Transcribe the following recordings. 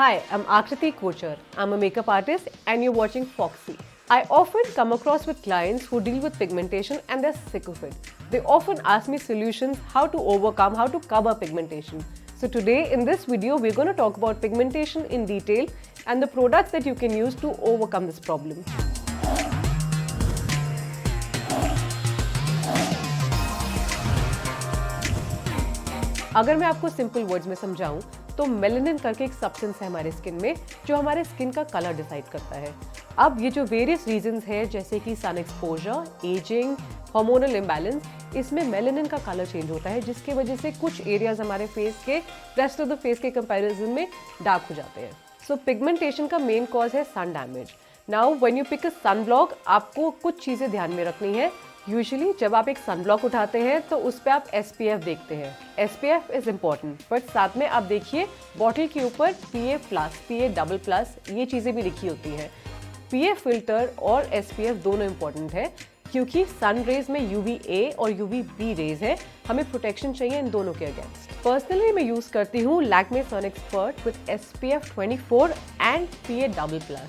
Hi, I'm Akriti Kochar. I'm a makeup artist and you're watching Foxy. I often come across with clients who deal with pigmentation and they're sick of it. They often ask me solutions, how to overcome, how to cover pigmentation. So today in this video, we're going to talk about pigmentation in detail and the products that you can use to overcome this problem. अगर मैं आपको simple words में समझाऊं तो melanin करके एक substance है हमारे स्किन में जो हमारे स्किन का कलर डिसाइड करता है। अब ये जो वेरियस रीजंस हैं जैसे कि sun exposure, ageing, hormonal imbalance, इसमें मेलानिन का कलर चेंज होता है जिसकी वजह से कुछ एरियाज हमारे फेस के रेस्ट ऑफ द फेस के कंपैरिजन में डार्क हो जाते हैं। सो पिगमेंटेशन का मेन कॉज है sun damage. Now when you pick a sun block, आपको कुछ चीज़ें ध्यान में रखनी है। यूजुअली जब आप एक सन ब्लॉक उठाते हैं तो उस पर आप SPF देखते हैं। SPF इज इम्पॉर्टेंट, बट साथ में आप देखिए बॉटल के ऊपर PA+, ये चीज़ें भी लिखी होती हैं। PA फिल्टर और SPF दोनों इम्पॉर्टेंट है क्योंकि सन रेज में UVA और UVB रेज है, हमें प्रोटेक्शन चाहिए इन दोनों के अगेंस्ट। पर्सनली मैं यूज़ करती हूँ Lakme sun expert with SPF 24 and PA++।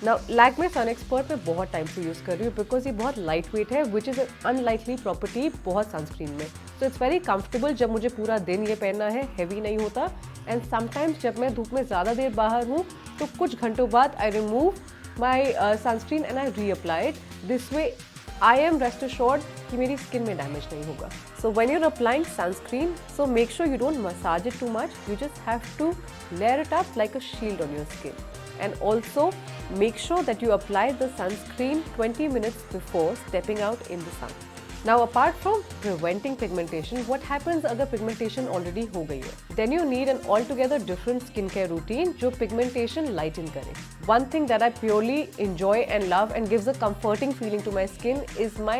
Now Lakme sun expert मैं बहुत टाइम से यूज़ कर रही हूँ बिकॉज ये बहुत लाइट वेट है विच इज़ अनलाइकली प्रॉपर्टी बहुत सनस्क्रीन में। सो इट्स वेरी कंफर्टेबल, जब मुझे पूरा दिन ये पहनना है, हैवी नहीं होता। एंड समटाइम्स जब मैं धूप में ज़्यादा देर बाहर हूँ तो कुछ घंटों बाद I remove my sunscreen and I reapply it. This way I am rest assured कि मेरी स्किन में डैमेज नहीं होगा। So when you're applying sunscreen, so make sure you don't massage it too much, you just have to layer it up like a shield on your skin. And also make sure that you apply the sunscreen 20 minutes before stepping out in the sun. Now apart from preventing pigmentation, what happens अगर pigmentation already हो गई है? Then you need an altogether different skincare routine जो pigmentation lighten करे. One thing that I purely enjoy and love and gives a comforting feeling to my skin is my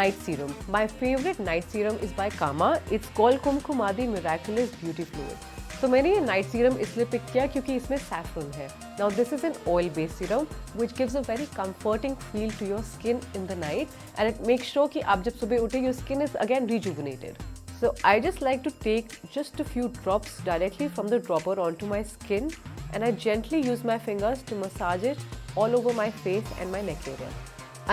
night serum. My favorite night serum is by Kama. It's called Kumkumadi Miraculous Beauty Fluid. तो मैंने ये night serum इसलिए pick किया क्योंकि इसमें saffron है। Now this is an oil based serum which gives a very comforting feel to your skin in the night and it make sure कि आप जब सुबह उठे your skin is again rejuvenated. So I just like to take just a few drops directly from the dropper onto my skin and I gently use my fingers to massage it all over my face and my neck area.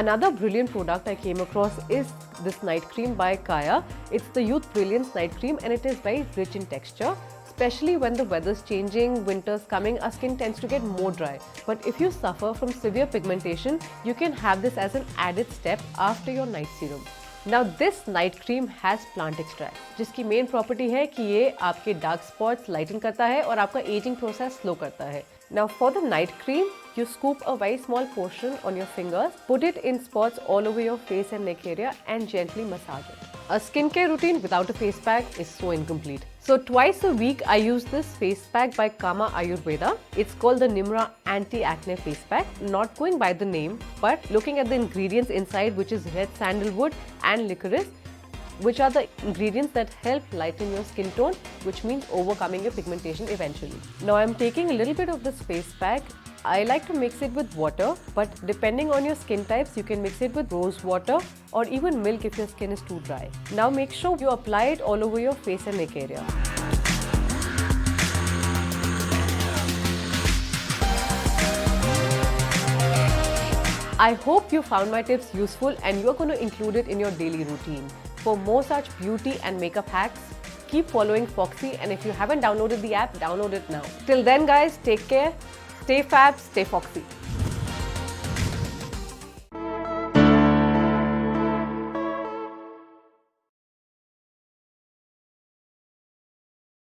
Another brilliant product I came across is this night cream by Kaya. It's the Youth Brilliance Night Cream and it is very rich in texture. Especially when the weather's changing, winter's coming, our skin tends to get more dry. But if you suffer from severe pigmentation, you can have this as an added step after your night serum. Now this night cream has plant extract, जिसकी main property है कि ये आपके dark spots lighten करता है और आपका aging process slow करता है. Now for the night cream, you scoop a very small portion on your fingers, put it in spots all over your face and neck area and gently massage it. A skincare routine without a face pack is so incomplete. So twice a week I use this face pack by Kama Ayurveda. It's called the Nimra Anti-Acne Face Pack. Not going by the name, but looking at the ingredients inside, which is red sandalwood and licorice, which are the ingredients that help lighten your skin tone, which means overcoming your pigmentation eventually. Now I'm taking a little bit of this face pack. I like to mix it with water, but depending on your skin types, you can mix it with rose water or even milk if your skin is too dry. Now make sure you apply it all over your face and neck area. I hope you found my tips useful and you're going to include it in your daily routine. For more such beauty and makeup hacks, keep following Foxy, and if you haven't downloaded the app, download it now. Till then guys, take care, stay fab, stay foxy.